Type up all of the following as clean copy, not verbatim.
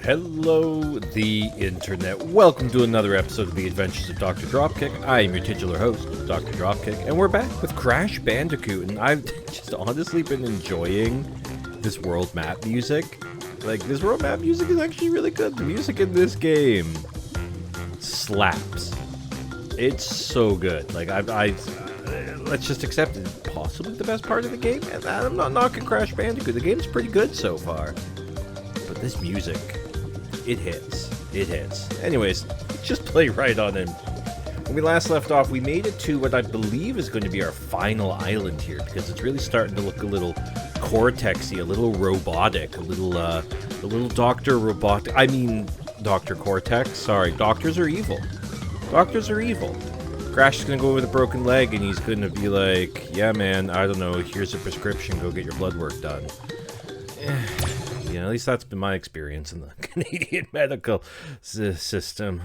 Hello, the internet. Welcome to another episode of The Adventures of Dr. Dropkick. I am your titular host, Dr. Dropkick, and we're back with Crash Bandicoot, and I've just honestly been enjoying this world map music. Like, this world map music is actually really good. The music in this game slaps. It's so good. Like, let's just accept it. Possibly the best part of the game, and I'm not knocking Crash Bandicoot. The game's pretty good so far. But this music, it hits. It hits. Anyways, just play right on in. When we last left off, we made it to what I believe is going to be our final island here, because it's really starting to look a little Cortex-y, a little robotic, a little Dr. Robotic. I mean, Dr. Cortex. Sorry, doctors are evil. Doctors are evil. Crash is going to go with a broken leg, and he's going to be like, yeah, man, I don't know, here's a prescription, go get your blood work done. Yeah, at least that's been my experience in the Canadian medical system.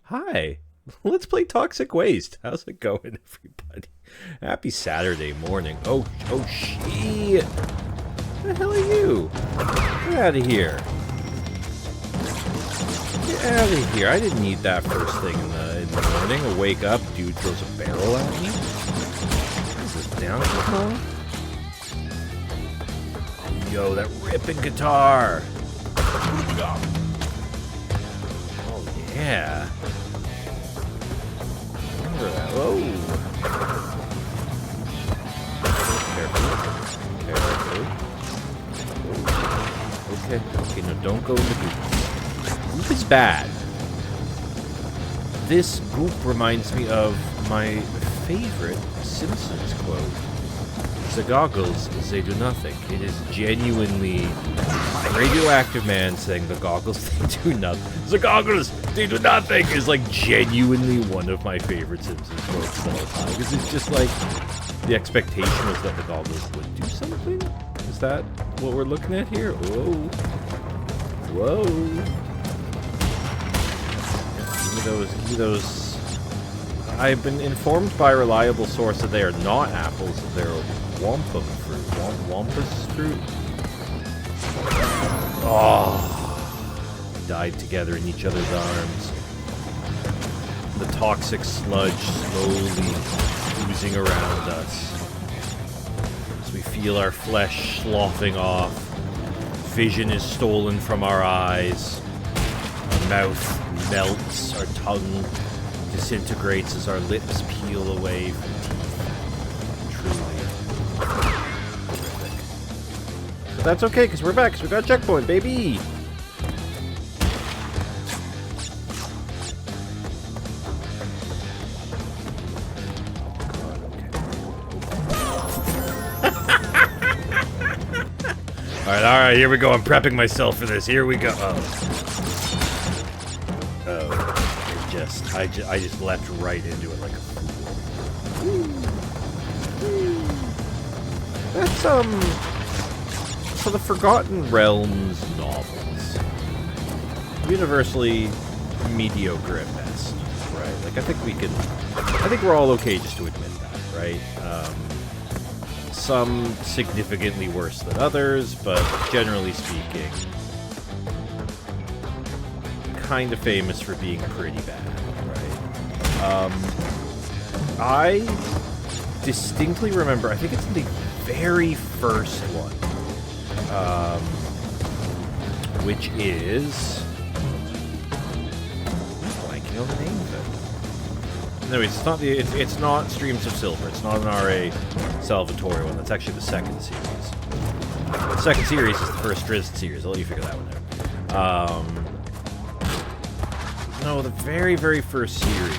Hi, let's play Toxic Waste. How's it going, everybody? Happy Saturday morning. Oh, shit. What the hell are you? Get out of here. Get out of here. I didn't need that first thing in the morning. I wake up, dude throws a barrel at me. Is this down at the home? Yo, that ripping guitar! Oh, yeah. Remember that. Whoa! Careful. Okay, no, don't go in the goop. Goop is bad. This goop reminds me of my favorite Simpsons quote. The goggles, they do nothing. It is genuinely a radioactive man saying the goggles, they do nothing. The goggles, they do nothing is like genuinely one of my favorite Simpsons quotes of all time. Because it's just like, the expectation was that the goggles would do something? Is that what we're looking at here? Whoa. Give me those. I've been informed by a reliable source that they are not apples, that they're wampum fruit. Wampus fruit? Oh. Died together in each other's arms. The toxic sludge slowly oozing around us. As we feel our flesh sloughing off. Vision is stolen from our eyes. Our mouth melts. Our tongue disintegrates as our lips peel away from teeth. Truly horrific. But that's okay, because we're back, because we got a checkpoint, baby! God, okay. Alright, here we go. I'm prepping myself for this. Here we go. I just leapt right into it like a fool. That's, so the Forgotten Realms novels. Universally mediocre at best, right? Like, I think we're all okay just to admit that, right? Some significantly worse than others, but generally speaking, kind of famous for being pretty bad. I distinctly remember, I think it's the very first one, which is, I'm blanking on the name of it. Anyways, it's not Streams of Silver. It's not an R.A. Salvatore one. That's actually the second series. The second series is the first Drizzt series. I'll let you figure that one out. No, the very, very first series.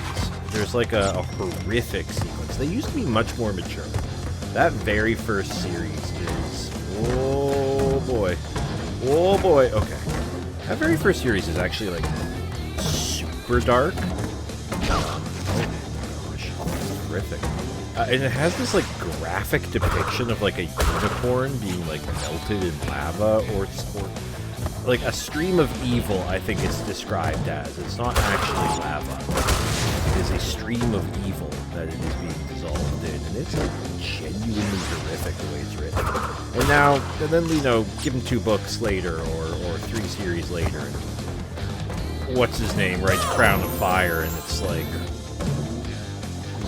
There's like a horrific sequence. They used to be much more mature. That very first series is... Oh boy. Okay. That very first series is actually like super dark. Oh gosh. Horrific. And it has this like graphic depiction of like a unicorn being like melted in lava or like a stream of evil, I think it's described as. It's not actually lava. It is a stream of evil that it is being dissolved in. And it's like genuinely horrific the way it's written. And then give him 2 books later or 3 series later, and what's his name writes Crown of Fire, and it's like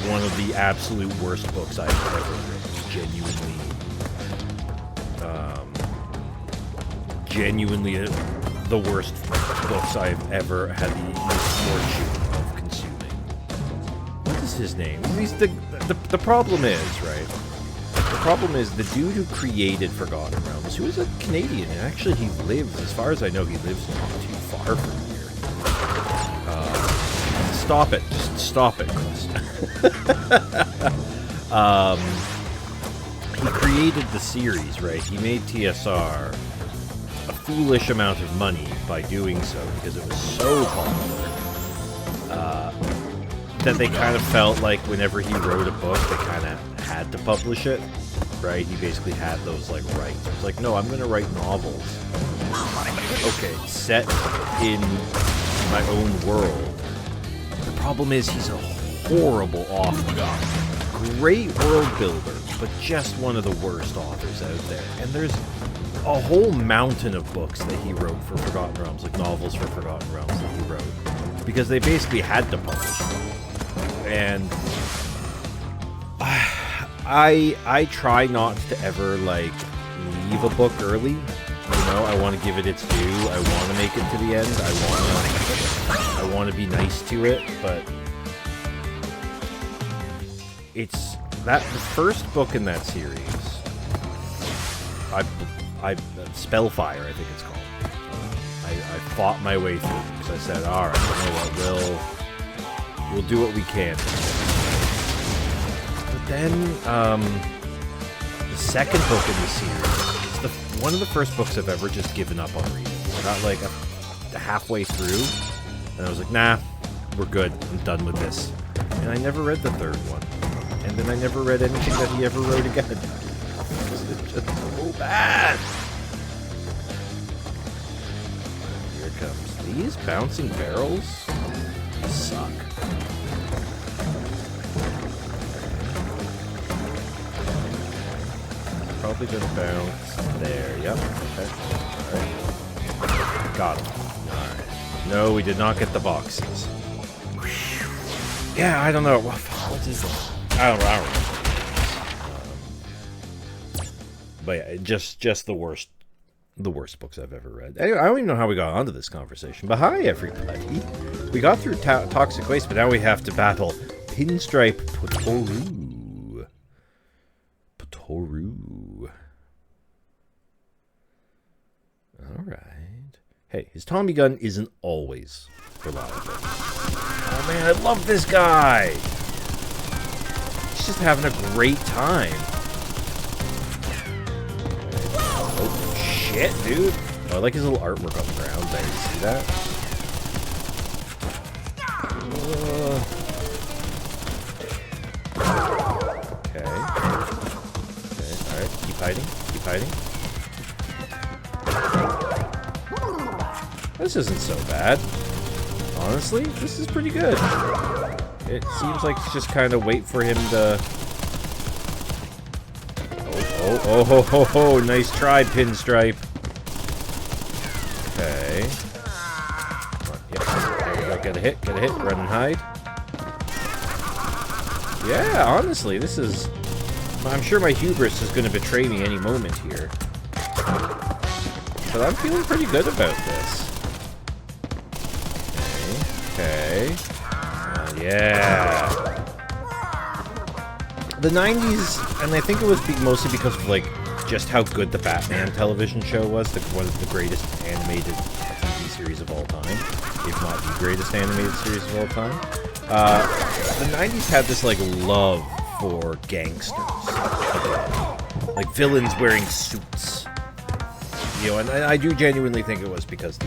one of the absolute worst books I've ever written. Genuinely the worst books I've ever had the misfortune of consuming. What is his name? The problem is, right? The problem is the dude who created Forgotten Realms, who is a Canadian, and actually he lives, as far as I know, he lives not too far from here. Stop it. Just stop it, Chris. He created the series, right? He made TSR a foolish amount of money by doing so because it was so popular that they kind of felt like whenever he wrote a book, they kind of had to publish it, right? He basically had those like rights. It was like, no, I'm going to write novels. Okay, set in my own world. The problem is he's a horrible author. Great world builder, but just one of the worst authors out there. And there's a whole mountain of books that he wrote for Forgotten Realms, like novels for Forgotten Realms that he wrote, because they basically had to publish them. And I try not to ever like leave a book early. I want to give it its due. I want to make it to the end. I want to be nice to it, but it's that the first book in that series. I Spellfire, I think it's called. I fought my way through because I said, all right, you know what, we'll do what we can. But then the second book in the series. One of the first books I've ever just given up on reading. I got like halfway through, and I was like, nah, we're good. I'm done with this. And I never read the third one. And then I never read anything that he ever wrote again. It's just so bad. Here it comes. These bouncing barrels suck. Probably gonna bounce there. Yep. Okay. Alright. Got him. Alright. No, we did not get the boxes. Yeah, I don't know. What is that? I don't know. But yeah, just the worst books I've ever read. Anyway, I don't even know how we got onto this conversation. But hi, everybody. We got through Toxic Waste, but now we have to battle Pinstripe Potoru. Alright. Hey, his Tommy gun isn't always reliable. Oh man, I love this guy! He's just having a great time. Oh, shit, dude. Oh, I like his little artwork on the ground there. You see that? Okay. Alright, keep hiding. Keep hiding. This isn't so bad. Honestly, this is pretty good. It seems like it's just kind of wait for him to... Oh, nice try, Pinstripe. Okay. Yep, there we go. Get a hit, run and hide. Yeah, honestly, this is... I'm sure my hubris is going to betray me any moment here. But I'm feeling pretty good about this. Okay. Yeah. The 90s, and I think it was mostly because of, like, just how good the Batman television show was. One of the greatest animated TV series of all time. If not the greatest animated series of all time. The 90s had this, like, love for gangsters. Like, villains wearing suits. And I do genuinely think it was because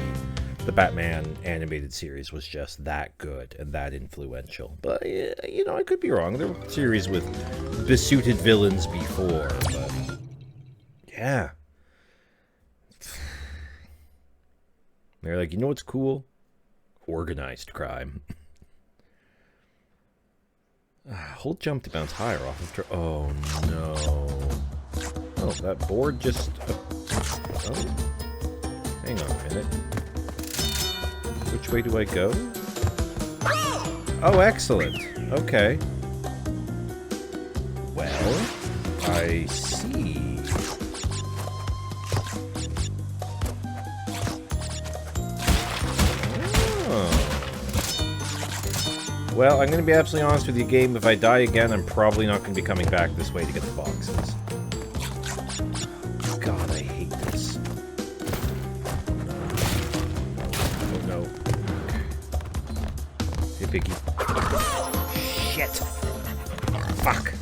the Batman animated series was just that good and that influential. But, I could be wrong. There were series with besuited villains before, but... Yeah. They're like, you know what's cool? Organized crime. Hold jump to bounce higher off of... Oh, no. Oh, that board just... Oh. Hang on a minute. Which way do I go? Oh, excellent. Okay. Well, I see. Well, I'm going to be absolutely honest with you, game. If I die again, I'm probably not going to be coming back this way to get the boxes. God, I hate this. Oh, no. Hey, Piggy. Shit! Fuck!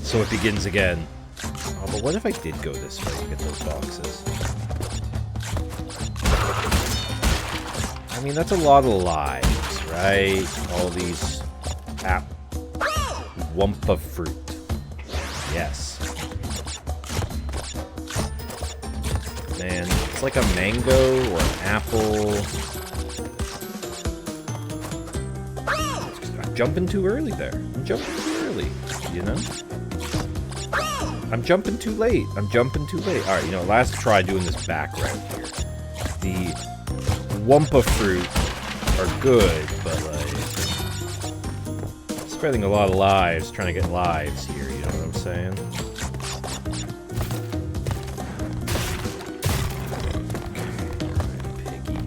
So it begins again. Oh, but what if I did go this way to get those boxes? I mean, that's a lot of lives. Right, all these Wumpa fruit. Yes. Man, it's like a mango or an apple. I'm jumping too early there. I'm jumping too early, you know? I'm jumping too late. I'm jumping too late. Alright, you know, last try doing this back route here. The Wumpa fruit are good, but like spreading a lot of lives, trying to get lives here, you know what I'm saying? Piggy.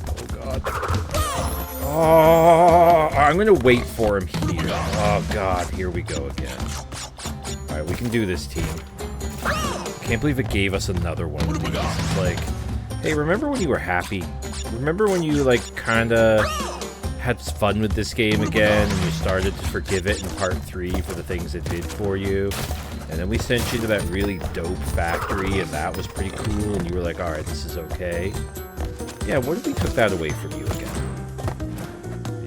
Oh god. Oh, I'm gonna wait for him here. Oh god, here we go again. Alright, we can do this, team. Can't believe it gave us another one of these. It's like, hey, remember when you were happy? Remember when you, like, kinda had fun with this game again, and you started to forgive it in part 3 for the things it did for you? And then we sent you to that really dope factory, and that was pretty cool, and you were like, alright, this is okay. Yeah, what if we took that away from you again?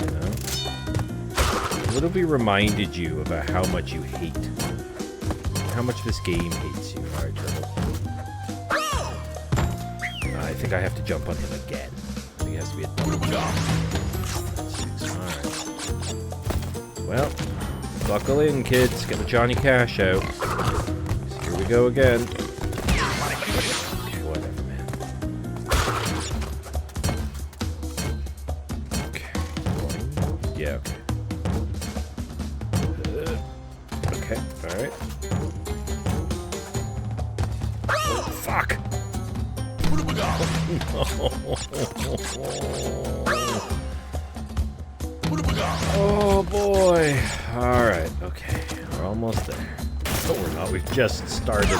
You know? What if we reminded you about how much you hate? How much this game hates you? Alright, Turtle. I think I have to jump on him again. I think it has to be a double jump. Alright. Well, buckle in, kids. Get the Johnny Cash out. So here we go again. Okay, whatever, man. Okay. Yeah, okay. Okay, alright. Oh, fuck! Oh boy. Alright, okay. We're almost there. No, we're not. We've just started.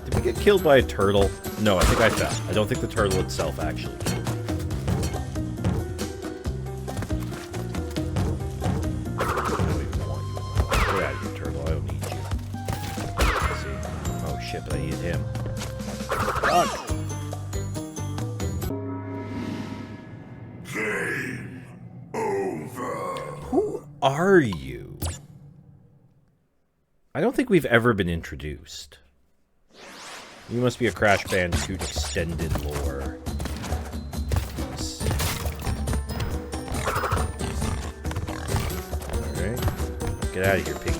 Did we get killed by a turtle? No, I think I fell. I don't think the turtle itself actually killed me. I don't even want you. Get out of here, turtle. I don't need you. Let's see. Oh shit, but I need him. Fuck! Game over. Who are you? I don't think we've ever been introduced. You must be a Crash Bandicoot extended lore. Alright. Get out of here, piggy.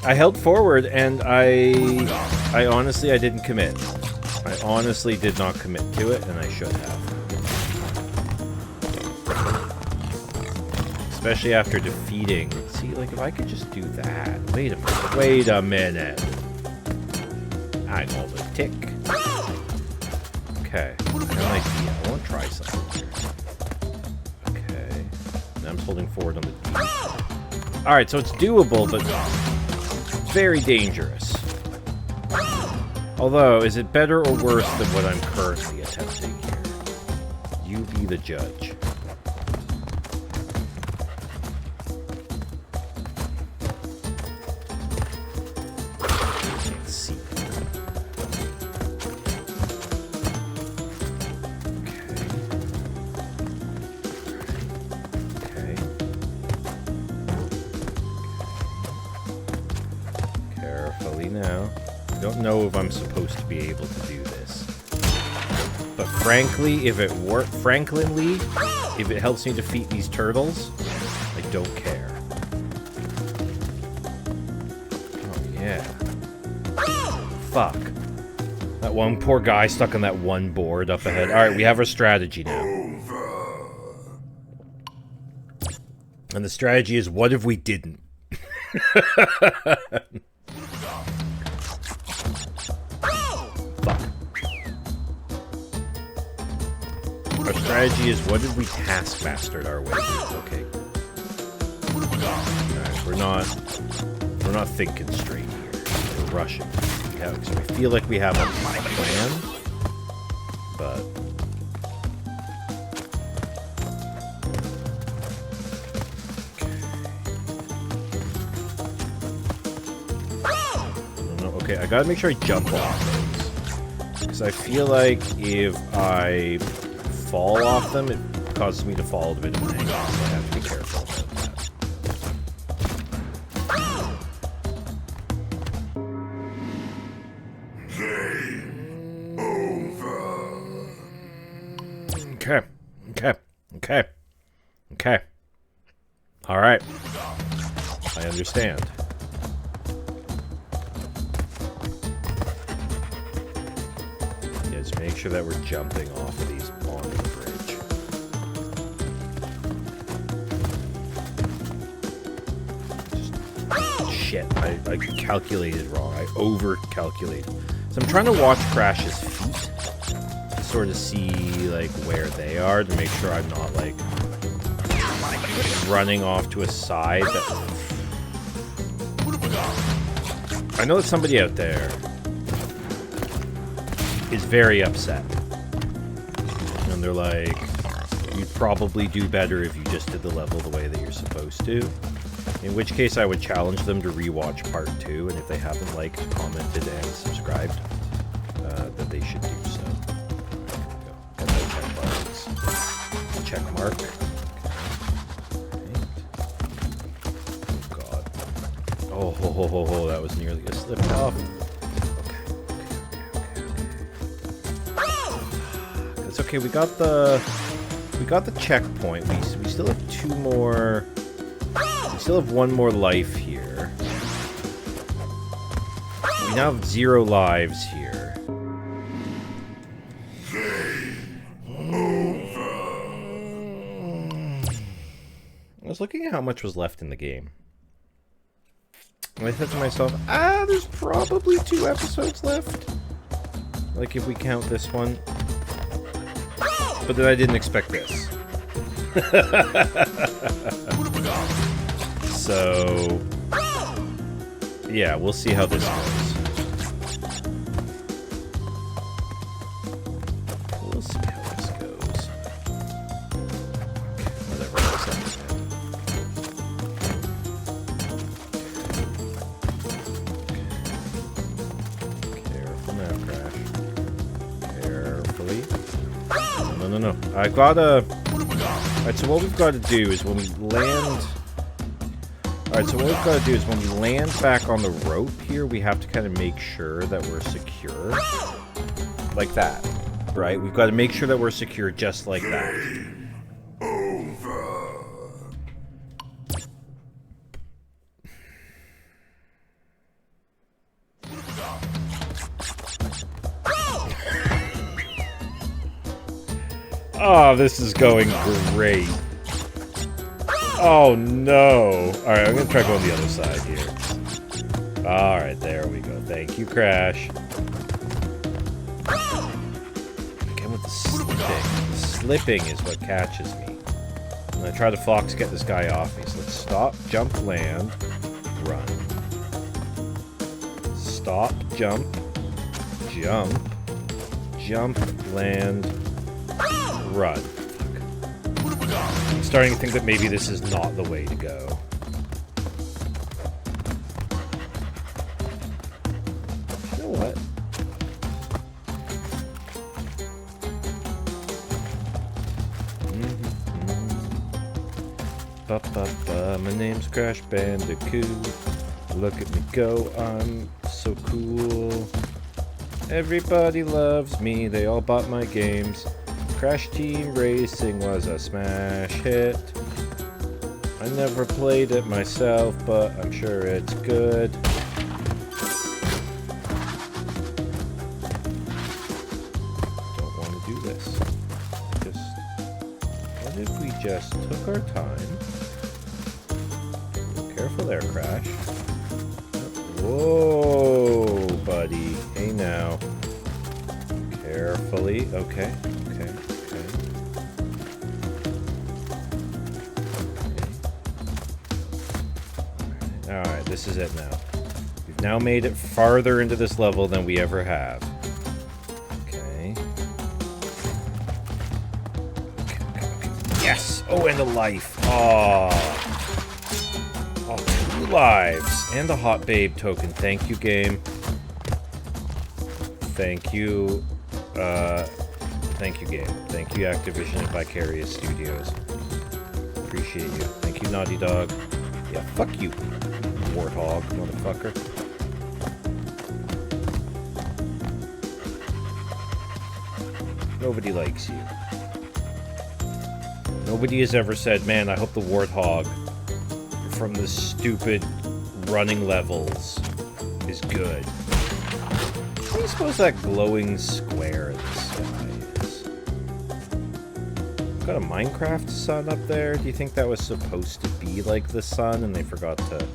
I held forward, and I honestly, I didn't commit. I honestly did not commit to it, and I should have. Especially after defeating... See, like, if I could just do that... Wait a minute. Wait a minute. I know the tick. Okay. I have an idea. I want to try something here. Okay. Now I'm just holding forward on the D. Alright, so it's doable, but... very dangerous. Although, is it better or worse than what I'm currently attempting here? You be the judge. Can't see. Okay. Okay. Carefully now. don't know if I'm supposed to be able to do this. But frankly, if it helps me defeat these turtles, I don't care. Oh, yeah. Fuck. That one poor guy stuck on that one board up ahead. Alright, we have our strategy now. And the strategy is, what if we didn't? Fuck. Our strategy is, what if we taskmastered our way through? Okay. Alright, we're not thinking straight here. We're rushing. So we feel like we have a plan, but okay, I gotta make sure I jump off those, because I feel like if I fall off them, it causes me to fall at a bit of an angle, so I have to be careful about that. Okay. Alright. I understand. Yeah, just make sure that we're jumping off of these on the bridge. Just, shit, I calculated wrong. I over-calculated. So I'm trying to watch Crash's feet to sort of see, like, where they are, to make sure I'm not, like, running off to a side that... I know that somebody out there is very upset. And they're like, you'd probably do better if you just did the level the way that you're supposed to. In which case I would challenge them to rewatch part 2, and if they haven't liked, commented, and subscribed, that they should do so. There we go. Got no check marks. Check mark. Oh, that was nearly a slip off. Okay. That's okay. We got the checkpoint. We still have 2 more. We still have 1 more life here. We now have 0 lives here. I was looking at how much was left in the game. And I said to myself, there's probably 2 episodes left. Like, if we count this one. But then I didn't expect this. So, yeah, we'll see how this goes. We'll see how this goes. Whatever. No. I gotta... Alright, so what we've got to do is when we land... Alright, so what we've got to do is when we land back on the rope here, we have to kind of make sure that we're secure. Like that. Right? We've got to make sure that we're secure just like that. Oh, this is going great. Oh, no. Alright, I'm going to try going the other side here. Alright, there we go. Thank you, Crash. Again with the slipping. The slipping is what catches me. I'm going to try to fox get this guy off me. So let's stop, jump, land, run. Stop, jump, land, run. Fuck. I'm starting to think that maybe this is not the way to go. You know what? My name's Crash Bandicoot. Look at me go, I'm so cool. Everybody loves me, they all bought my games. Crash Team Racing was a smash hit. I never played it myself, but I'm sure it's good. Don't want to do this. What if we just took our time? Careful there, Crash. Whoa, buddy. Hey now. Carefully. Okay. Alright, this is it now. We've now made it farther into this level than we ever have. Okay. Yes! Oh, and a life. Oh, 2 lives. And a hot babe token. Thank you, game. Thank you. Thank you, game. Thank you, Activision and Vicarious Studios. Appreciate you. Thank you, Naughty Dog. Yeah, fuck you, warthog, motherfucker. Nobody likes you. Nobody has ever said, man, I hope the warthog from the stupid running levels is good. What do you suppose that glowing square in the sky is? Got a Minecraft sun up there? Do you think that was supposed to be like the sun and they forgot to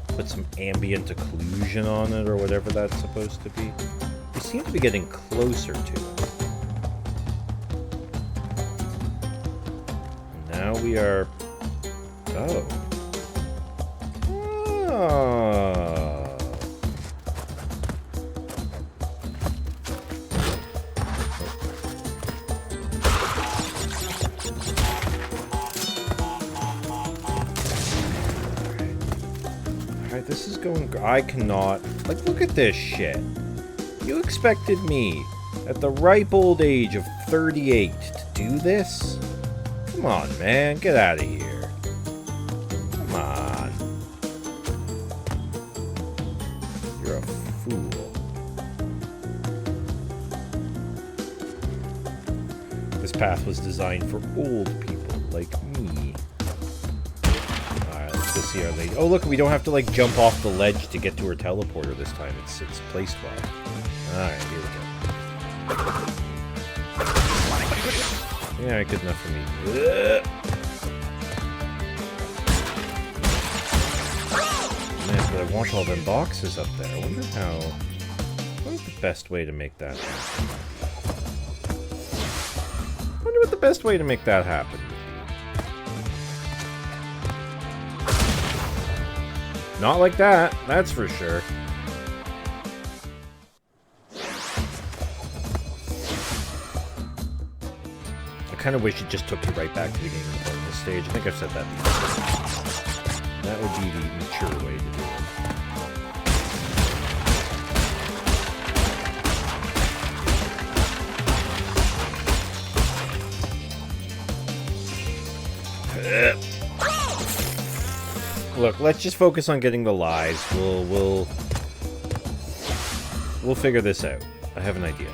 put some ambient occlusion on it or whatever that's supposed to be? We seem to be getting closer to it. Now we are... Oh. Alright, this is going... I cannot... Like, look at this shit. You expected me, at the ripe old age of 38, to do this? Come on, man. Get out of here. Come on. You're a fool. This path was designed for old people like me. Alright, let's go see our lady. Oh, look, we don't have to, like, jump off the ledge to get to her teleporter this time. It's placed well. Alright, here we go. Yeah, good enough for me. Man, but I want all them boxes up there. I wonder what is the best way to make that happen? I wonder what the best way to make that happen would be. Not like that, that's for sure. I kind of wish it just took you right back to the beginning of the bonus stage. I think I've said that before. That would be the mature way to do it. Look, let's just focus on getting the lives. We'll figure this out. I have an idea.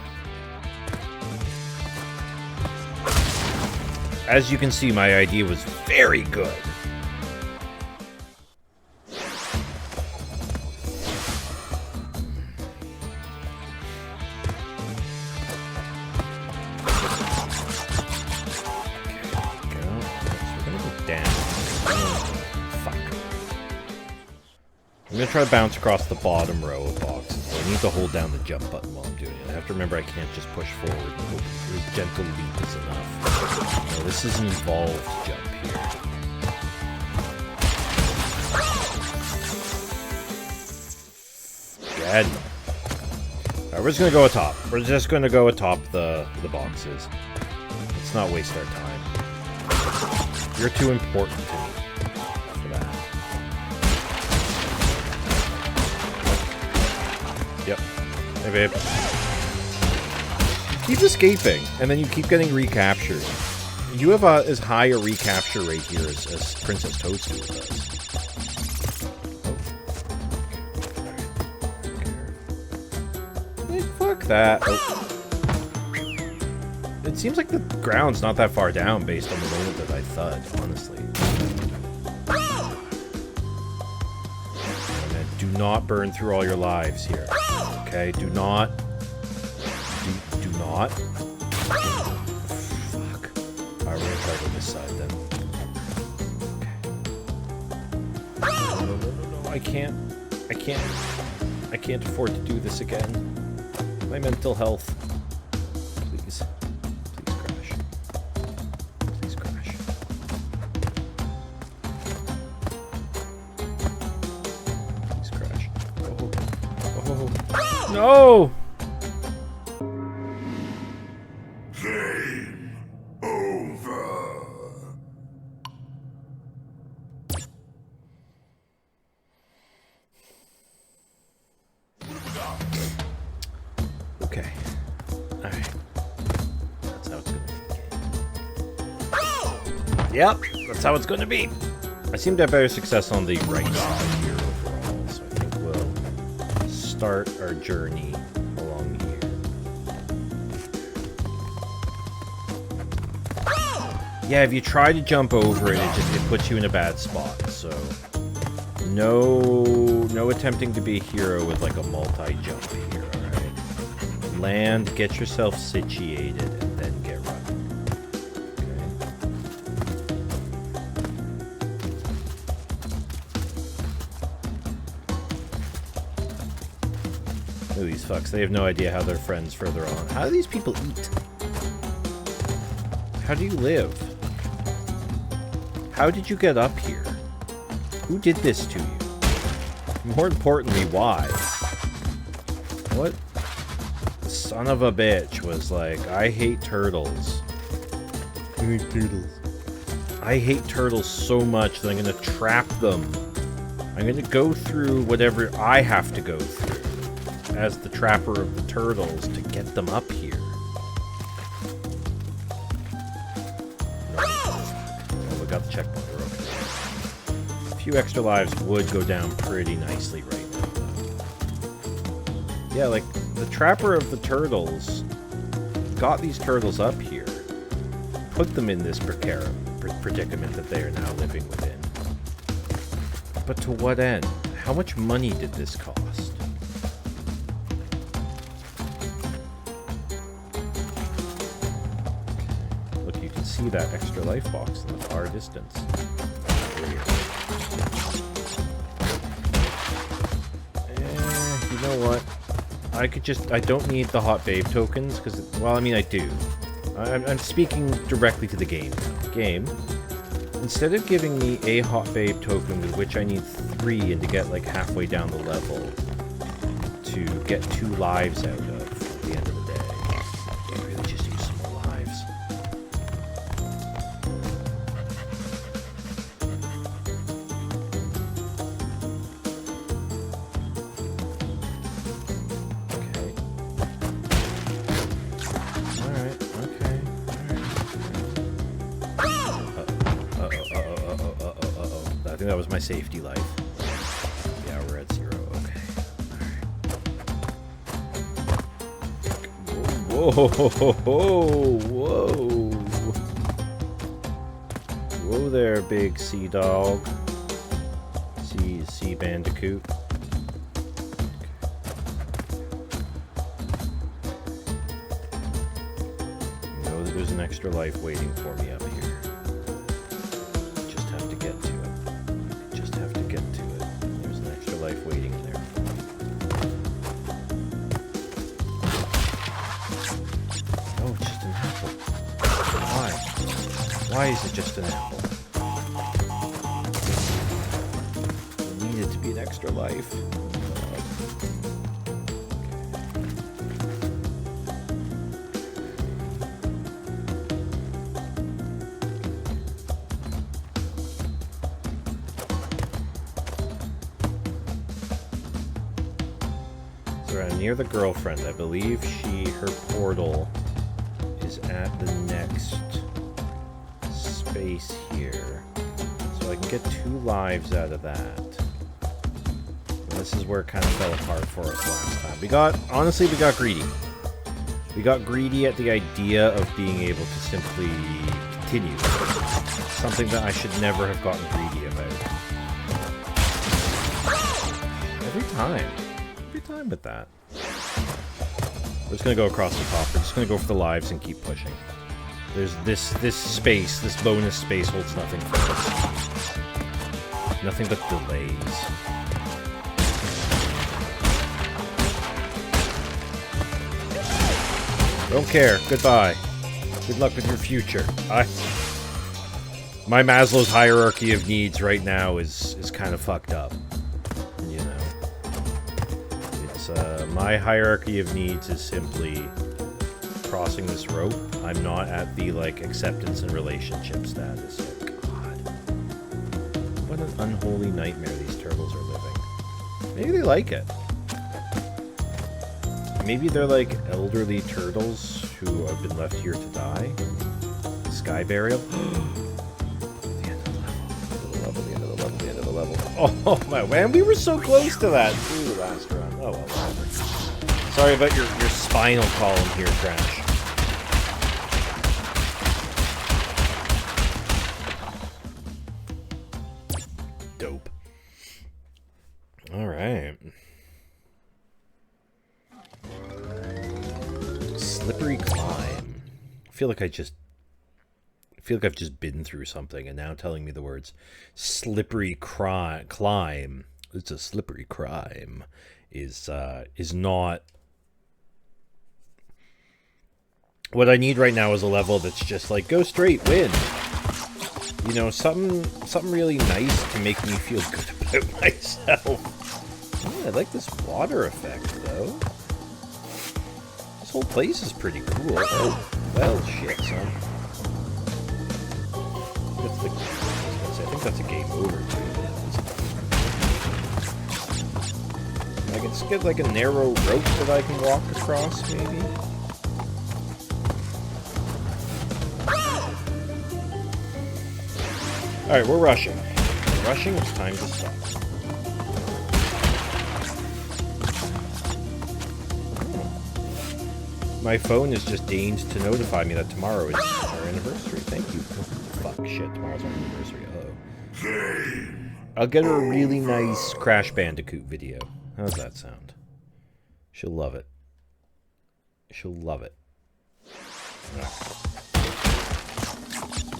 As you can see, my idea was very good. I'm gonna try to bounce across the bottom row of boxes. I need to hold down the jump button while I'm doing it. I have to remember I can't just push forward and hope a gentle leap is enough. No, this is an involved jump here. Good. Alright, we're just gonna go atop. We're just gonna go atop the boxes. Let's not waste our time. You're too important to me for that. Yep. Hey, babe. Keep escaping, and then you keep getting recaptured. You have as high a recapture rate here as Princess Toadstool does. that. Oh. It seems like the ground's not that far down based on the moment that I thud, honestly. And do not burn through all your lives here. Okay, do not. Do not. Fuck. Alright, we're gonna try to go this side then. Okay. No, I can't afford to do this again. My mental health. Please. Please crash. Please crash. Oh. No! Game over. Okay. Alright. That's how it's gonna be. Yep, that's how it's gonna be. I seem to have better success on the right side here overall, so I think we'll start our journey along here. Yeah, if you try to jump over it, it puts you in a bad spot, so no attempting to be a hero with like a multi-jump here, alright? Land, get yourself situated, and then get running. Okay. Look at these fucks, they have no idea how their friends further on. How do these people eat? How do you live? How did you get up here? Who did this to you? More importantly, why? What son of a bitch was like, I hate turtles. I hate turtles. I hate turtles so much that I'm gonna trap them. I'm gonna go through whatever I have to go through as the trapper of the turtles to get them up here. No. Oh, we got the checkpoint. We're okay. A few extra lives would go down pretty nicely right now, though. Yeah, like, the trapper of the turtles got these turtles up here, put them in this predicament that they are now living within. But to what end? How much money did this cost? Look, you can see that extra life box in the far distance. You know what? I don't need the hot babe tokens, because, well, I mean, I do. I'm speaking directly to the game now. Game, instead of giving me a hot babe token, with which I need 3 and to get, like, halfway down the level, to get 2 lives out of at the end of the day, I really just use some more lives. I think that was my safety life. Yeah, we're at 0. Okay. Alright. Whoa. Whoa there, big sea dog. Sea bandicoot. You know that there's an extra life waiting for me up here. Just have to get to it. There's an extra life waiting in there. Oh, it's just an apple. Why? Why is it just an apple? It needed to be an extra life. Near the girlfriend, I believe her portal is at the next space here. So I can get 2 lives out of that. And this is where it kind of fell apart for us last time. Honestly, we got greedy. We got greedy at the idea of being able to simply continue. Something that I should never have gotten greedy about. Every time with that. We're just gonna go across the top. We're just gonna go for the lives and keep pushing. There's this space, this bonus space holds nothing for us. Nothing but delays. Don't care. Goodbye. Good luck with your future. My Maslow's hierarchy of needs right now is kind of fucked up. You know. It's my hierarchy of needs is simply crossing this rope. I'm not at the like acceptance and relationship status yet. God. What an unholy nightmare these turtles are living. Maybe they like it. Maybe they're like elderly turtles who have been left here to die. Sky burial. The end of the level. The end of the level. Oh my man, we were so close to that too last round. Oh well, whatever. Sorry about your spinal column here, Crash. Dope. All right. Slippery climb. I feel like I've just been through something, and now telling me the words slippery climb. It's a slippery crime. Is not what I need right now. Is a level that's just like go straight, win. You know, something really nice to make me feel good about myself. Yeah, I like this water effect though. This whole place is pretty cool. Oh, well, shit, son. I think that's a game over, too. I can just get, like, a narrow rope that I can walk across, maybe? Alright, we're rushing. It's time to stop. My phone has just deigned to notify me that tomorrow is our anniversary. Thank you. Oh, fuck, shit. Tomorrow's our anniversary. Oh. I'll get her a really nice Crash Bandicoot video. How's that sound? She'll love it. She'll love it. Right.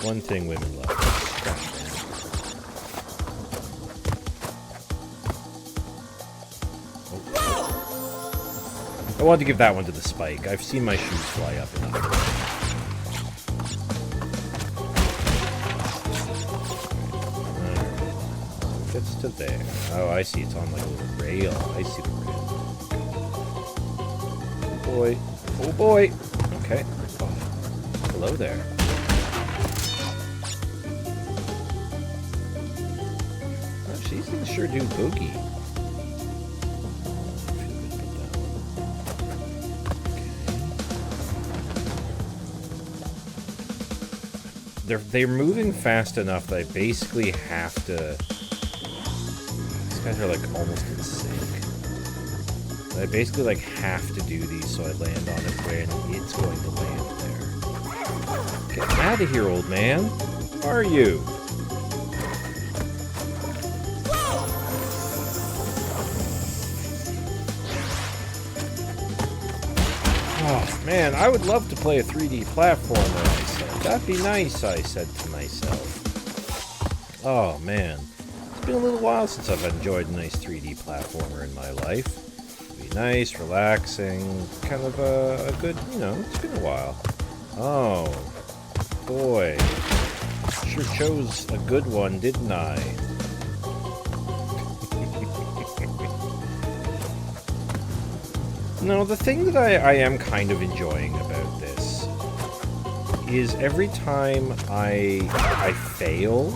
One thing women love. Crash Bandicoot. I wanted to give that one to the spike. I've seen my shoes fly up enough. Alright. Gets to there. Oh, I see. It's on like a little rail. I see the rail. Oh boy. Oh boy. Okay. Oh. Hello there. Oh, she's gonna sure do boogie. They're moving fast enough that I basically have to... These guys are like almost in sync. I basically like have to do these so I land on it when it's going to land there. Get out of here, old man. Where are you? Oh man, I would love to play a 3D platformer, I said. That'd be nice, I said to myself. Oh man, it's been a little while since I've enjoyed a nice 3D platformer in my life. It'd be nice, relaxing, kind of a good, you know, it's been a while. Oh, boy. Sure chose a good one, didn't I? No, the thing that I am kind of enjoying about this is every time I fail,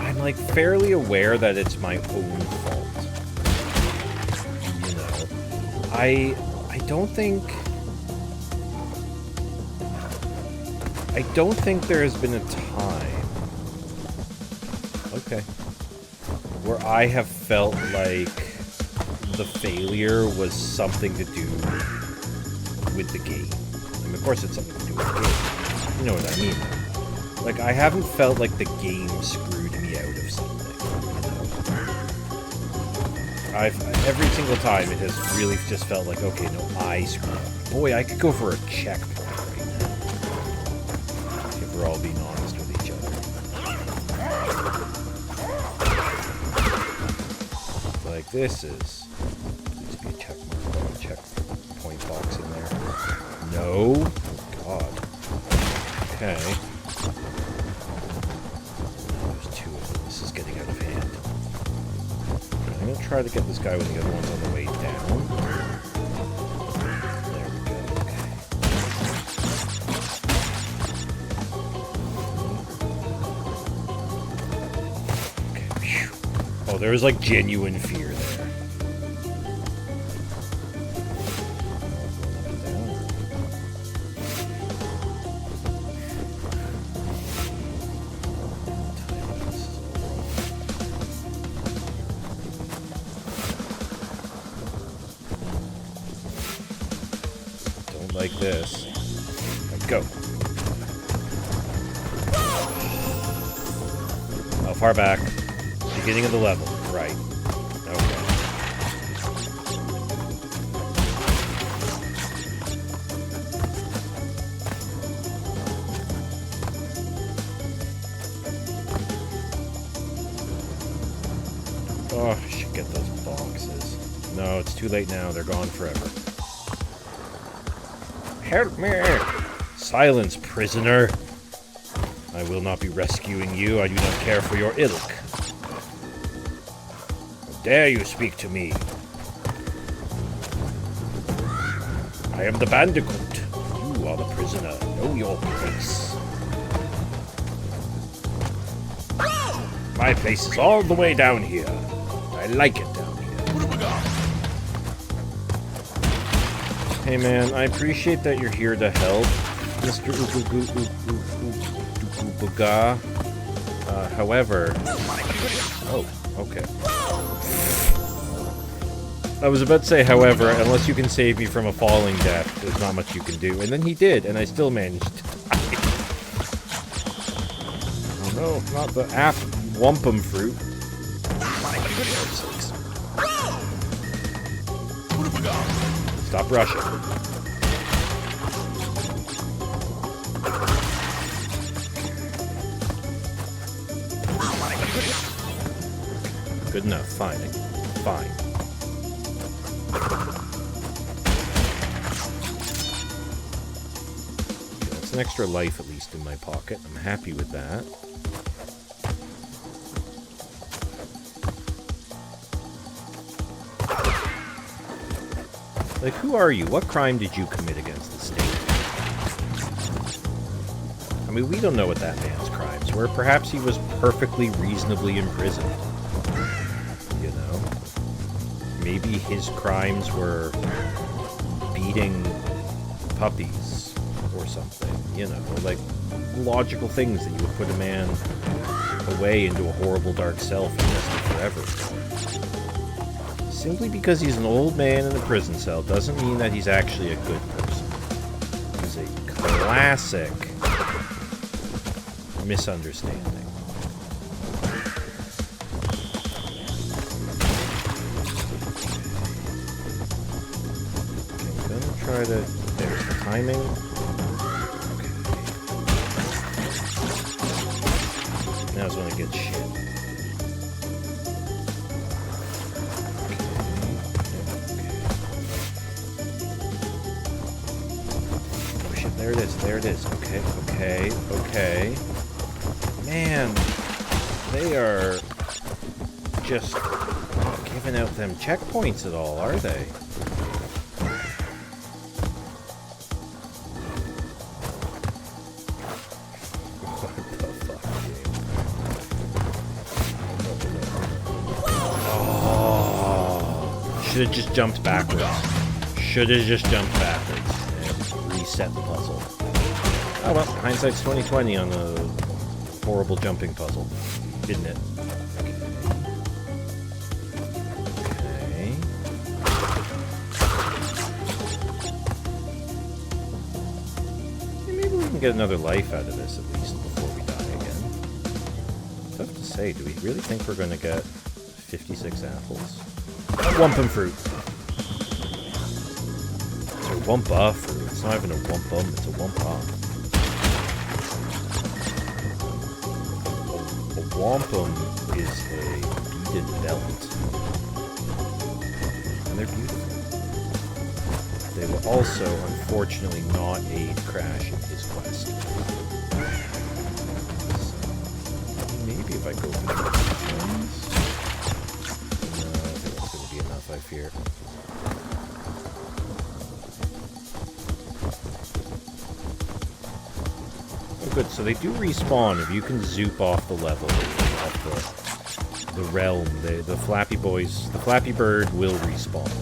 I'm like fairly aware that it's my own fault. You know, I don't think there has been a time, okay, where I have felt like the failure was something to do with the game. I mean, of course it's something to do with the game. You know what I mean, though. Like, I haven't felt like the game screwed me out of something, you know? Every single time it has really just felt like, okay, no, I screwed up. Boy, I could go for a checkpoint right now. If we're all being honest with each other. Like, this is... Please be a check mark. Oh, a checkpoint box in there. No. Oh, God. Okay. There's two of them. This is getting out of hand. I'm going to try to get this guy with the other ones on the way down. There we go. Okay. Okay. Phew. Oh, there was like genuine fear there. Like this. Go. How far back? Beginning of the level. Right. Okay. Oh, I should get those boxes. No, it's too late now. They're gone forever. Help me! Silence, prisoner! I will not be rescuing you. I do not care for your ilk. How dare you speak to me? I am the Bandicoot. You are the prisoner. Know your place. My place is all the way down here. I like it down here. Hey man, I appreciate that you're here to help, Mr. Ubuga. However... Oh, okay. I was about to say, however, unless you can save me from a falling death, there's not much you can do. And then he did, and I still managed to die. Oh no, not the wampum fruit. Stop rushing. Good enough. Fine. Fine. That's an extra life, at least, in my pocket. I'm happy with that. Like, who are you? What crime did you commit against the state? I mean, we don't know what that man's crimes were. Perhaps he was perfectly reasonably imprisoned. You know? Maybe his crimes were beating puppies or something. You know, like logical things that you would put a man away into a horrible dark cell for the rest of forever. Simply because he's an old man in a prison cell doesn't mean that he's actually a good person. It's a classic misunderstanding. Okay, I'm gonna try to... There's the timing. Okay. Now's when it gets shit. There it is, there it is. Okay, okay, okay. Man, they are just not giving out them checkpoints at all, are they? What the fuck, game? Oh, should have just jumped backwards. Should have just jumped backwards. Set the puzzle. Oh well, hindsight's 20/20 on a horrible jumping puzzle, isn't it? Okay. get another life out of this, at least, before we die again. Tough to say. Do we really think we're going to get 56 apples? Wampum fruit. It's a wampa fruit. It's not even a wampum, it's a wampa. A wampum is a beaded belt. And they're beautiful. They will also, unfortunately, not aid Crash in his quest. So, maybe if I go for the ones. No, I think that's going to be enough, I fear. Oh, good. So they do respawn if you can zoop off the level, off the realm. The Flappy Boys, the Flappy Bird will respawn.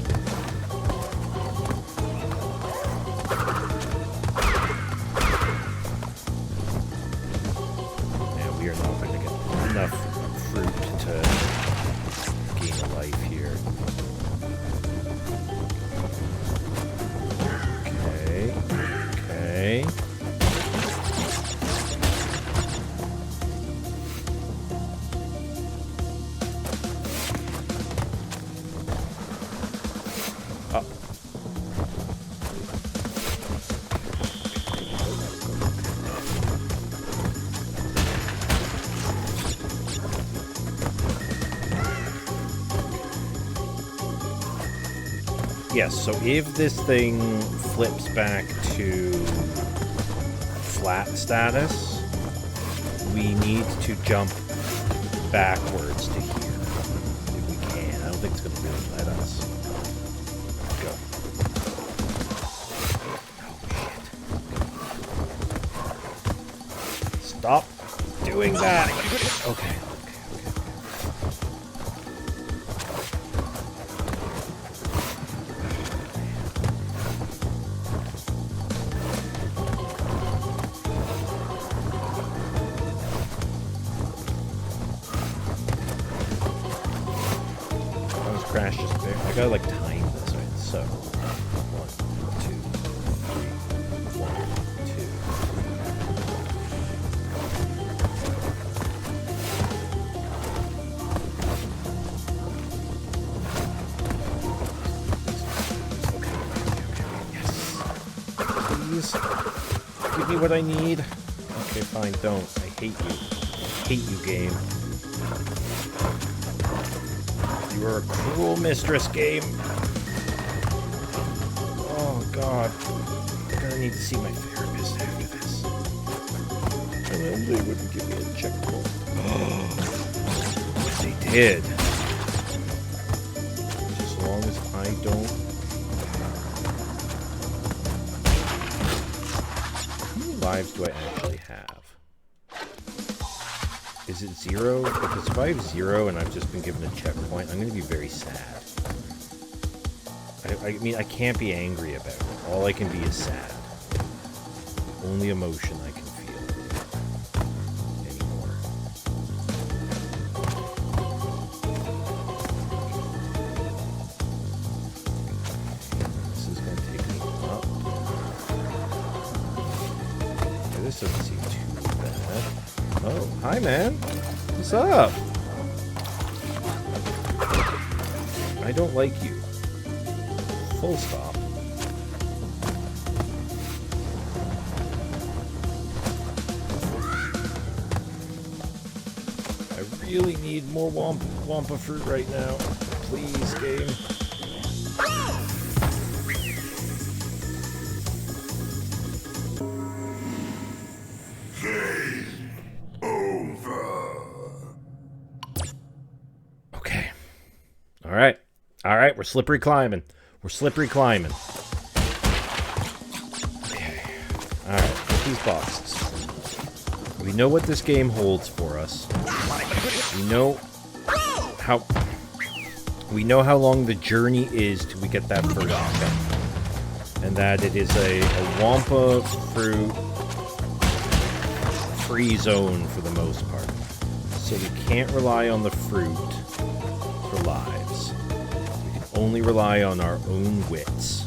Yes, so if this thing flips back to flat status, we need to jump backwards to here, if we can. I don't think it's going to really let us. Go. Oh, shit. Stop doing that! Okay. Crash just there. I gotta like time this, right? So 1, 2, 3, 1, 2. Okay, yes. Please give me what I need. Okay, fine, don't. I hate you. I hate you, game. You are a cruel mistress, game. Oh, God. I'm gonna need to see my therapist after this. And then they wouldn't give me a checkpoint. They did. As long as I don't... How many lives do I actually have? Is it 0? Because if I have 0 and I've just been given a checkpoint, I'm going to be very sad. I mean, I can't be angry about it. All I can be is sad. The only emotion I can feel anymore. This is going to take me up. Okay, this doesn't seem too bad. Oh, hi, man. What's up? I don't like you. Full stop. I really need more Wampa fruit right now. Please, game. Alright, we're slippery climbing. We're slippery climbing. Okay. Alright, get these boxes. We know what this game holds for us. We know how long the journey is till we get that first step. And that it is a Wampa fruit free zone for the most part. So we can't rely on the fruit for lives. Only rely on our own wits.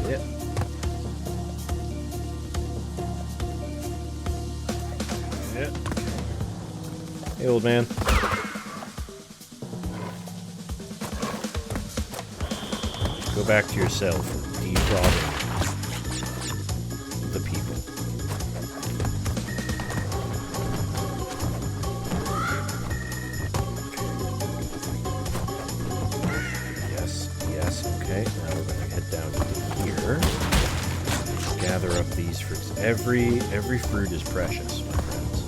Yeah. Yeah. Hey, old man. Go back to your cell for defrauding the people. Yes, okay. Now we're going to head down into here. Gather up these fruits. Every fruit is precious, my friends.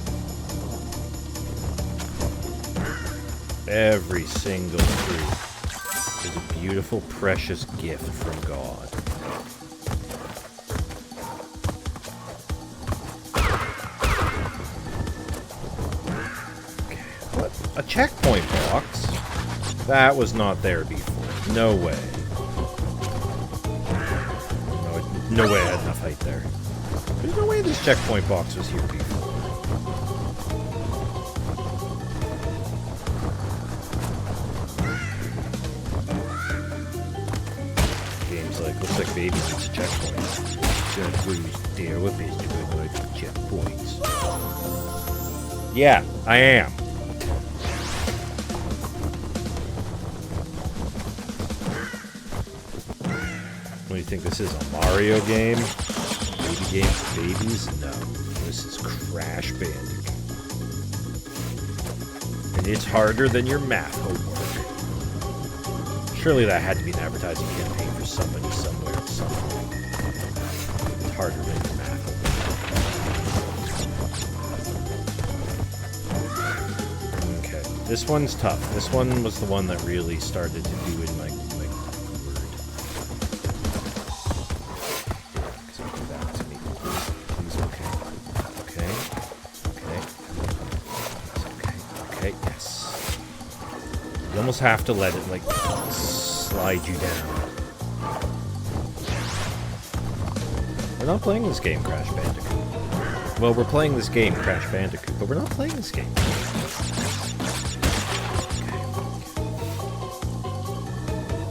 Every single fruit is a beautiful, precious gift from God. Okay. What? A checkpoint box? That was not there before. No way. No way I had enough height there. There's no way this checkpoint box was here before. Game's like, looks like baby needs a checkpoint. So please deal with these doing checkpoints. Yeah, I am. What do you think this is, a Mario game? Baby game for babies? No. This is Crash Bandicoot. And it's harder than your math homework. Surely that had to be an advertising campaign for somebody somewhere at some point. It's harder than your math homework. Okay. This one's tough. This one was the one that really started to do in my You almost have to let it, like, slide you down. We're not playing this game, Crash Bandicoot. Well, we're playing this game, Crash Bandicoot, but we're not playing this game.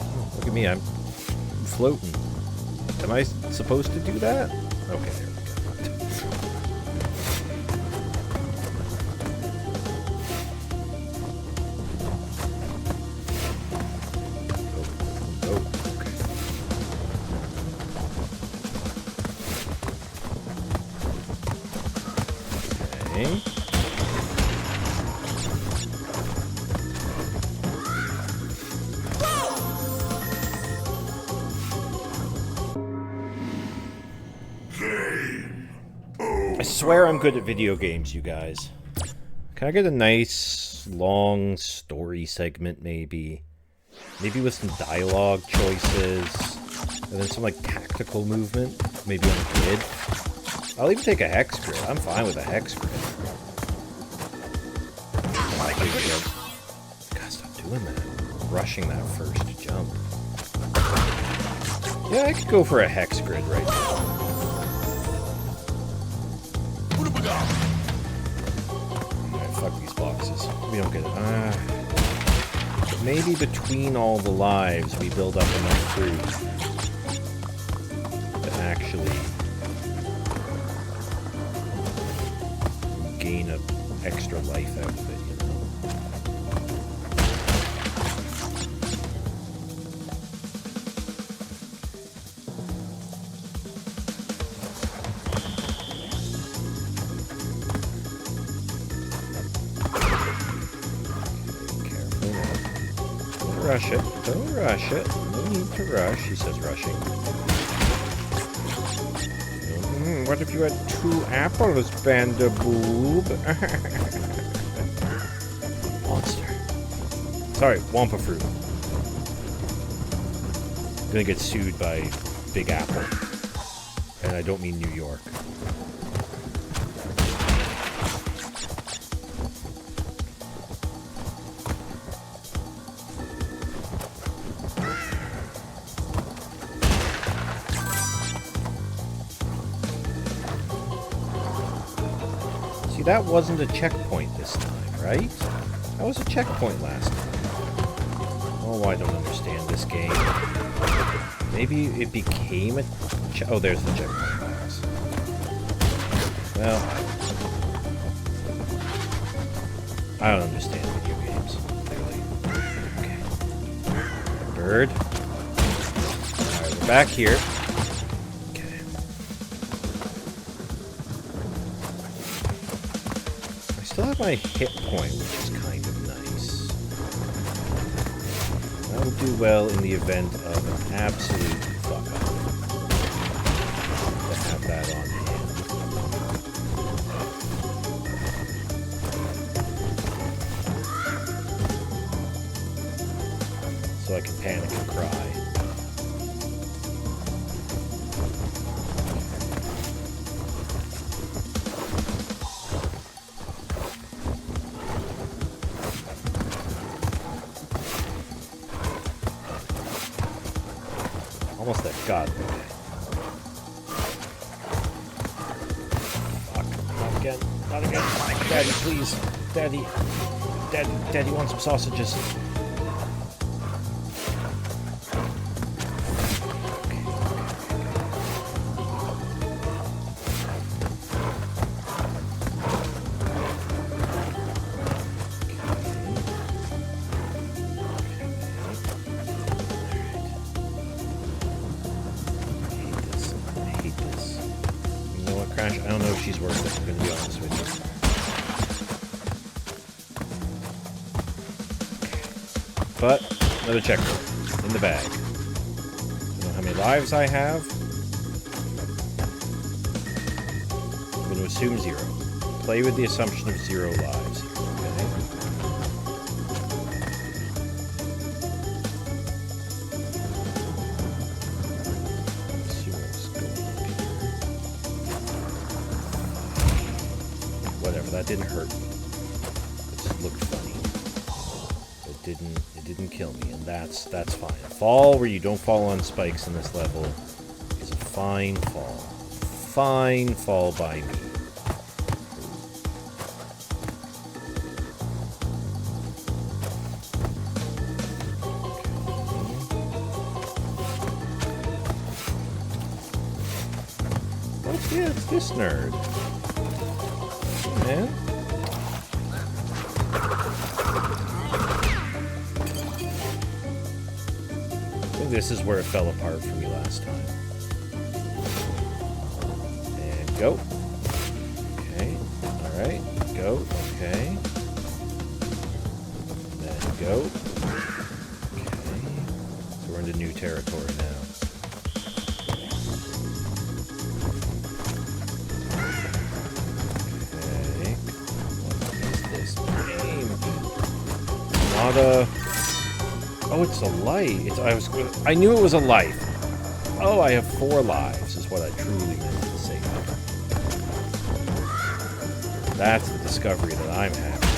Oh, look at me, I'm floating. Am I supposed to do that? Okay, there we go. I swear I'm good at video games, you guys. Can I get a nice, long story segment, maybe? Maybe with some dialogue choices. And then some, like, tactical movement. Maybe on a grid. I'll even take a hex grid. I'm fine with a hex grid. God, stop doing that. Rushing that first jump. Yeah, I could go for a hex grid right now. Alright, fuck these boxes. We don't get it. Maybe between all the lives we build up enough fruit to actually gain an extra life out of it, you know? Rush it. Don't rush it. No need to rush. He says rushing. What if you had 2 apples, Bandaboob? Monster. Sorry, Wampa Fruit. Gonna get sued by Big Apple. And I don't mean New York. That wasn't a checkpoint this time, right? That was a checkpoint last time. Oh, I don't understand this game. Maybe it became a... oh, there's the checkpoint box. Well... I don't understand video games, clearly. Okay. Bird. Alright, we're back here. Okay. I still have my hit point, which is kind of nice. That will do well in the event of an absolute fuck-up. To have that on hand. So I can panic and cry. Almost at God. Fuck. Not again. Not again. Daddy, please. Daddy. Daddy wants some sausages. Crash, I don't know if she's worth it, I'm gonna be honest with you. But, another checkpoint. In the bag. I don't know how many lives I have. I'm going to assume 0. Play with the assumption of 0 lives here, okay? Whatever, that didn't hurt me. It just looked funny. It didn't kill me, and that's fine. A fall where you don't fall on spikes in this level is a fine fall. Fine fall by me. What's this? It's this nerd. Man. I think this is where it fell apart for me last time. And go. Okay. Alright. Go. Okay. Then go. Okay. So we're into new territory now. Oh, it's a light. I knew it was a life. Oh, I have 4 lives, is what I truly meant to say. That's the discovery that I'm having.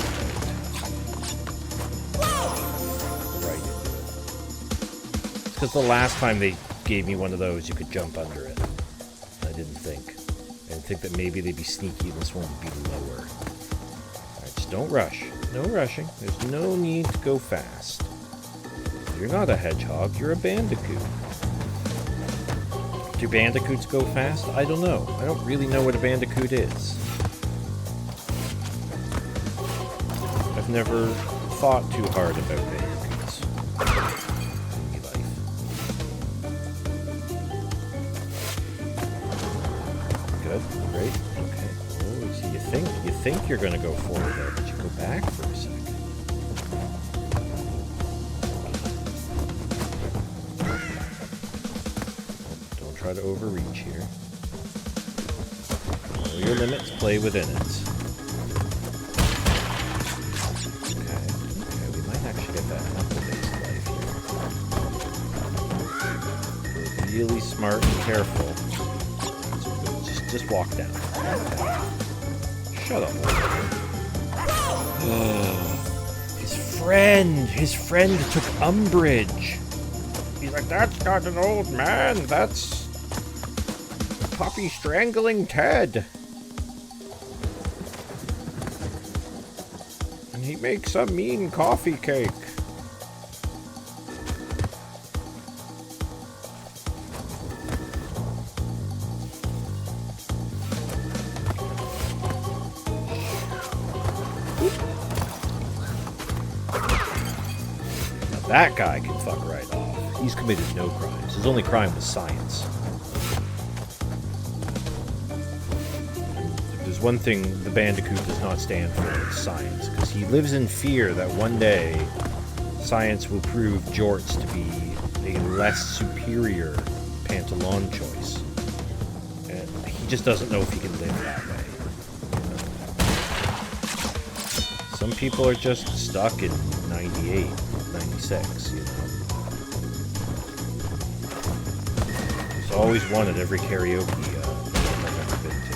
Right. It's because the last time they gave me one of those, you could jump under it. I didn't think. I didn't think that maybe they'd be sneaky and this one would be lower. Alright, just don't rush. No rushing. There's no need to go fast. You're not a hedgehog, you're a bandicoot. Do bandicoots go fast? I don't know. I don't really know what a bandicoot is. I've never thought too hard about bandicoots in my life. Good, great, okay. Oh, so you think you're gonna go forward there, but you go back for a second. Try to overreach here. Know your limits, play within it. Okay, we might actually get that apple-based life here. We're really smart and careful. Just walk down. Shut up. His friend took umbrage. He's like, that's not an old man, that's puppy strangling Ted. And he makes a mean coffee cake. That guy can fuck right off. He's committed no crimes. His only crime was science. If there's one thing the Bandicoot does not stand for, it's science. Because he lives in fear that one day science will prove jorts to be a less superior Pantalon choice. And he just doesn't know if he can live that way. Some people are just stuck in 98, 96, you know. There's always one at every karaoke I've ever been to.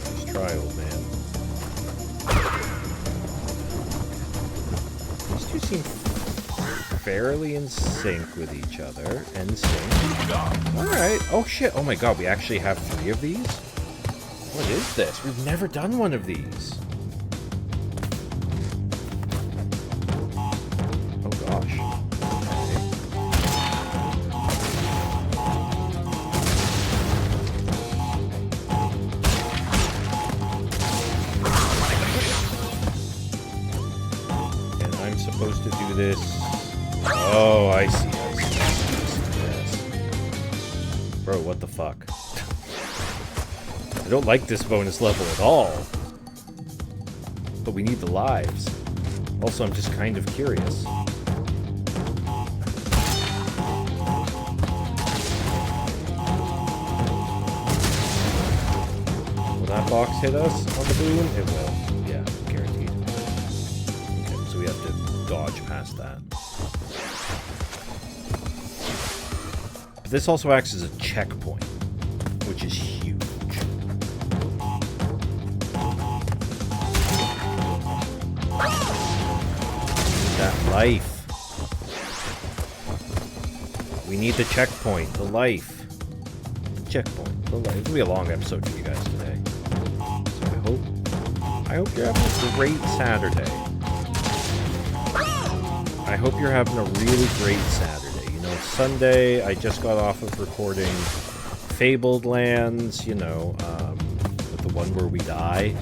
Nice try, old man. These two seem fairly in sync with each other. Alright. Oh shit. Oh my god, we actually have 3 of these? What is this? We've never done one of these. Oh gosh. Okay. And I'm supposed to do this. Oh, I see. Yes. Bro, what the fuck? I don't like this bonus level at all. But we need the lives. Also, I'm just kind of curious. Will that box hit us on the boom? It will. Yeah, guaranteed. Okay, so we have to dodge past that. This also acts as a checkpoint, which is huge. That life. We need the checkpoint, the life. The checkpoint, the life. It'll be a long episode for you guys today. So I hope you're having a great Saturday. I hope you're having a really great Saturday. You know, it's Sunday. I just got off of recording Fabled Lands, you know, with the one where we die.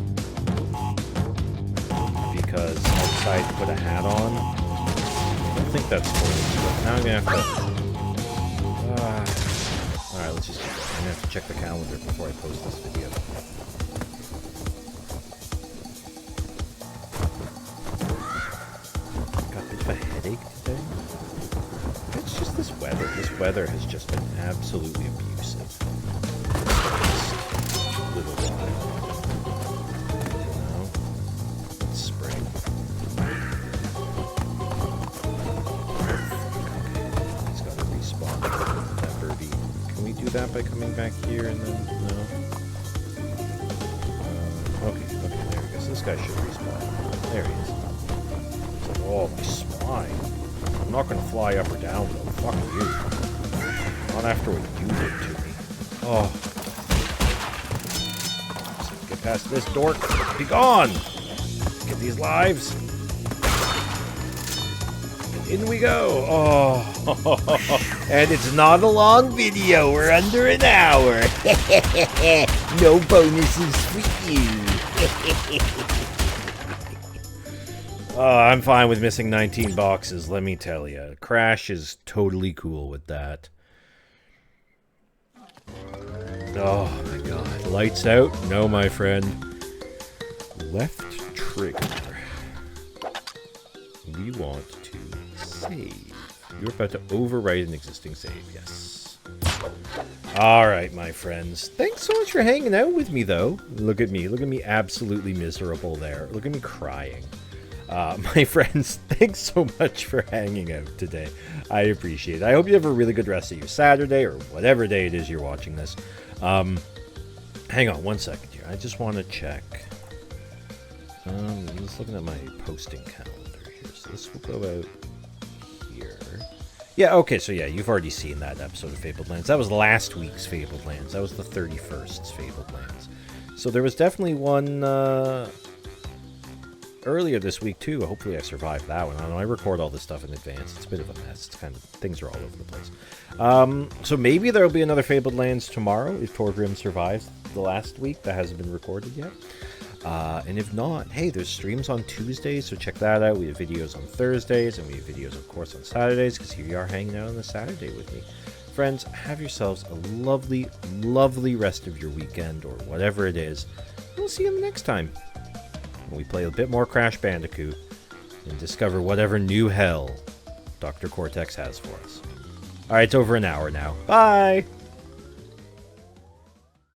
Because I decided to put a hat on. I don't think that's spoilers, but now I'm going to have to... Alright, let's just keep going. I'm going to have to check the calendar before I post this video. Got a bit of a headache today. It's just this weather. This weather has just been absolutely abusive. Just a little while. You know? It's spring. He's got to respawn. That birdie. Can we do that by coming back here and then... No? Okay, there we go. So this guy should respawn. There he is. It's like, oh, my spine. I'm not going to fly up or down, though. Fuck you. Not after what you did to me. Oh. Get past this dork. Be gone! Get these lives. In we go. Oh. And it's not a long video. We're under an hour. No bonuses for you. I'm fine with missing 19 boxes, let me tell you. Crash is totally cool with that. Oh my god. Lights out? No, my friend. Left trigger. We want to save. You're about to overwrite an existing save, yes. Alright, my friends. Thanks so much for hanging out with me, though. Look at me absolutely miserable there. Look at me crying. My friends, thanks so much for hanging out today. I appreciate it. I hope you have a really good rest of your Saturday, or whatever day it is you're watching this. Hang on one second here. I just want to check. I'm just looking at my posting calendar here. So this will go out here. Yeah, okay, so yeah, you've already seen that episode of Fabled Lands. That was last week's Fabled Lands. That was the 31st's Fabled Lands. So there was definitely one... earlier this week too. Hopefully I survived that one. I know I record all this stuff in advance. It's a bit of a mess. It's kind of, things are all over the place. So maybe there'll be another Fabled Lands tomorrow if Torgrim survives the last week that hasn't been recorded yet. And if not, hey, there's streams on Tuesdays, so check that out. We have videos on Thursdays, and we have videos, of course, on Saturdays, because here you are hanging out on a Saturday with me. Friends, have yourselves a lovely, lovely rest of your weekend, or whatever it is. We'll see you next time when we play a bit more Crash Bandicoot and discover whatever new hell Dr. Cortex has for us. Alright, it's over an hour now. Bye!